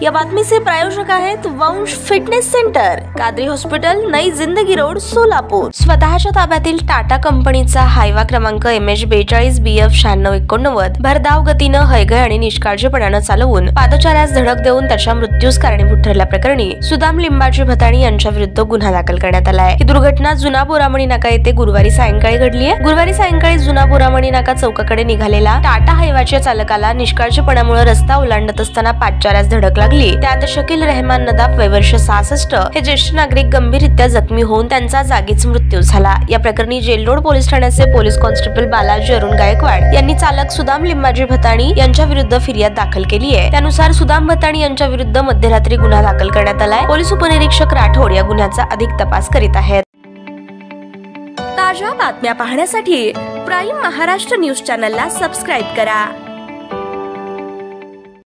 या बातमीचे प्रायोजक आहेत वंश फिटनेस सेंटर, कादरी हॉस्पिटल, नई जिंदगी रोड, सोलापूर। स्वतःच्या ताब्यातील टाटा कंपनीचा हायवा क्रमांक MH42BF9689 भरधाव गतीनं हयगय आणि निष्काळजीपणानं चालवून पादचाऱ्यास धडक देऊन त्याच्या मृत्यूस कारणीभूत ठरल्याप्रकरणी सुदाम लिंबाजी भताणी यांच्या विरुद्ध गुन्हा दाखल करण्यात आला आहे। ही दुर्घटना जुना बोरामणी नाका येथे गुरुवारी सायंकाळी घडली आहे। गुरुवारी सायंकाळी जुना बोरामणी नाका चौकाकडे निघालेला टाटा हायवाच्या चालकाला निष्काळजीपणामुळे रस्ता ओलांडत असताना पादचाऱ्यास धडक लागली। त्यात शकील रहमान नदाफ वय वर्ष 66 हे ज्येष्ठ नागरिक गंभीररित्या जखमी होऊन त्यांचा जागीच मृत्यू झाला। या प्रकरणी जेलरोड पोलीस ठाण्याचे पोलीस कॉन्स्टेबल बालाजी अरुण गायकवाड यांनी चालक सुदाम लिंबाजी भताणी यांच्या विरुद्ध फिर्याद दाखल केली आहे। त्यानुसार सुदाम भताणी यांच्या विरुद्ध मध्यरात्री गुन्हा दाखल करण्यात आलाय। पोलीस उपनिरीक्षक राठोड या गुन्ह्याचा अधिक तपास करीत आहेत। ताज्या बातम्या पाहण्यासाठी प्राईम महाराष्ट्र न्यूज चॅनलला सबस्क्राईब करा।